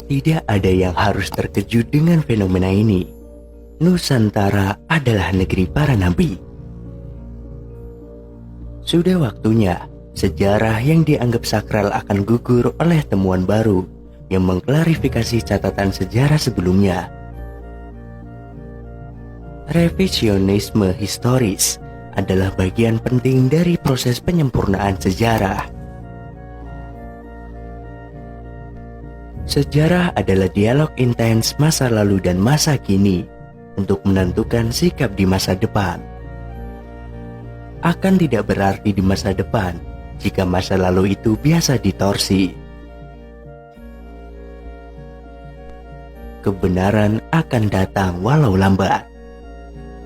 Tidak ada yang harus terkejut dengan fenomena ini. Nusantara adalah negeri para nabi. Sudah waktunya sejarah yang dianggap sakral akan gugur oleh temuan baru yang mengklarifikasi catatan sejarah sebelumnya. Revisionisme historis adalah bagian penting dari proses penyempurnaan sejarah. Sejarah adalah dialog intens masa lalu dan masa kini untuk menentukan sikap di masa depan. Akan tidak berarti di masa depan jika masa lalu itu biasa ditorsi. Kebenaran akan datang walau lambat.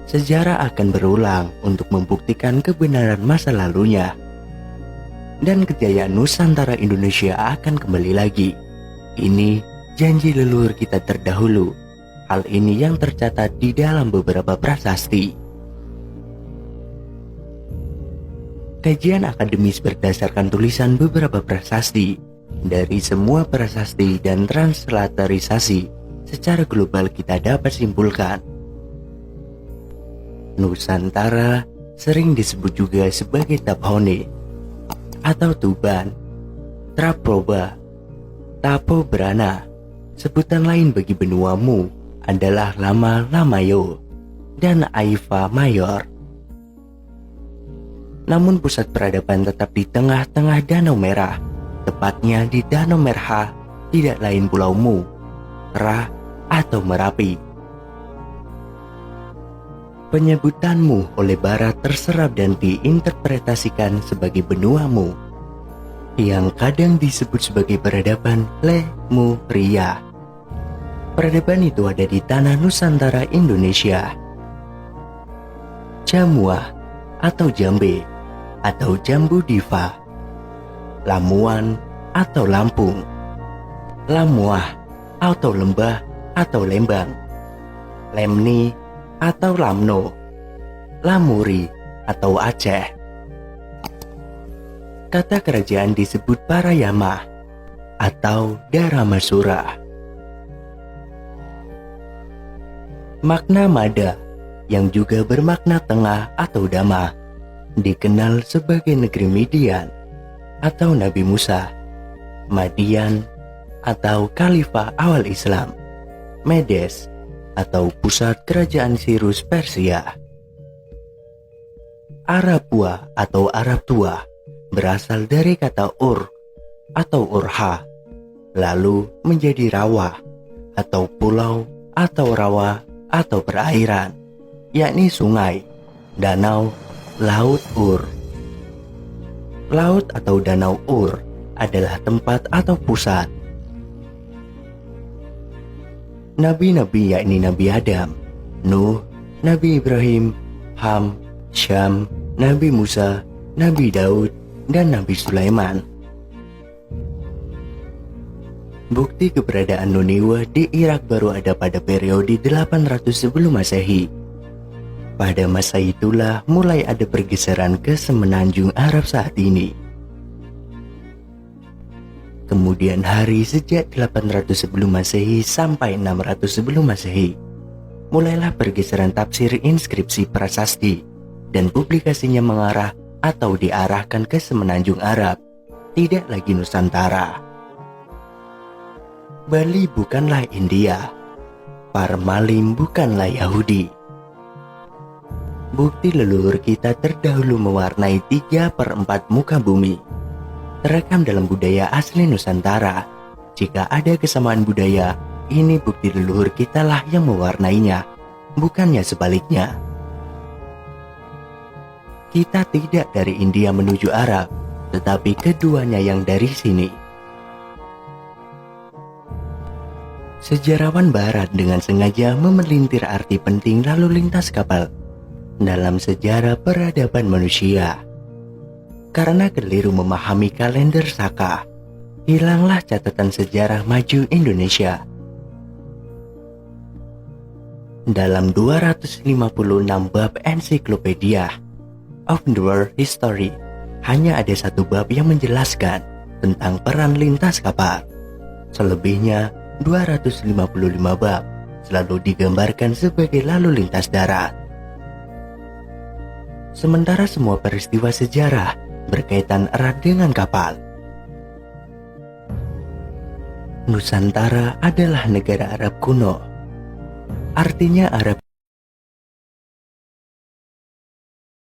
Sejarah akan berulang untuk membuktikan kebenaran masa lalunya. Dan kejayaan Nusantara Indonesia akan kembali lagi. Ini janji leluhur kita terdahulu. Hal ini yang tercatat di dalam beberapa prasasti. Kajian akademis berdasarkan tulisan beberapa prasasti dari semua prasasti dan translaterisasi secara global kita dapat simpulkan. Nusantara sering disebut juga sebagai Taphone atau Tuban, Traproba, Tapo Brana. Sebutan lain bagi benuamu adalah Lama Lamayo dan Aifa Mayor. Namun pusat peradaban tetap di tengah-tengah Danau Merah, tepatnya di Danau Merah, tidak lain Pulau Mu, Ra, atau Merapi. Penyebutanmu oleh Barat terserap dan diinterpretasikan sebagai benuamu, yang kadang disebut sebagai peradaban Lemuria. Peradaban itu ada di tanah Nusantara Indonesia. Jamua atau Jambe atau Jambu Diva, Lamuan atau Lampung, Lamuah atau Lembah atau Lembang, Lemni atau Lamno, Lamuri atau Aceh. Kata kerajaan disebut Parayama atau Daramasura. Makna Mada yang juga bermakna tengah atau Dama dikenal sebagai negeri Midian atau Nabi Musa, Madian atau Khalifah awal Islam, Medes atau pusat kerajaan Sirus Persia. Arabua atau Arab Tua berasal dari kata Ur atau Urha, lalu menjadi rawa atau pulau atau rawa atau perairan, yakni sungai, danau, laut Ur. Laut atau danau Ur adalah tempat atau pusat. Nabi-nabi yakni Nabi Adam, Nuh, Nabi Ibrahim, Ham, Syam, Nabi Musa, Nabi Daud, dan Nabi Sulaiman. Bukti keberadaan Niniwe di Irak baru ada pada periode 800 sebelum Masehi. Pada masa itulah mulai ada pergeseran ke semenanjung Arab saat ini. Kemudian hari sejak 800 sebelum Masehi sampai 600 sebelum Masehi, mulailah pergeseran tafsir inskripsi prasasti dan publikasinya mengarah atau diarahkan ke semenanjung Arab, tidak lagi Nusantara. Bali bukanlah India, Parmalim bukanlah Yahudi. Bukti leluhur kita terdahulu mewarnai 3/4 muka bumi, terekam dalam budaya asli Nusantara. Jika ada kesamaan budaya, ini bukti leluhur kita lah yang mewarnainya, bukannya sebaliknya. Kita tidak dari India menuju Arab, tetapi keduanya yang dari sini. Sejarawan Barat dengan sengaja memelintir arti penting lalu lintas kapal dalam sejarah peradaban manusia. Karena keliru memahami kalender Saka, hilanglah catatan sejarah maju Indonesia. Dalam 256 bab ensiklopedia of the World History, hanya ada satu bab yang menjelaskan tentang peran lintas kapal. Selebihnya 255 bab selalu digambarkan sebagai lalu lintas darat. Sementara semua peristiwa sejarah berkaitan erat dengan kapal. Nusantara adalah negara Arab kuno. Artinya Arab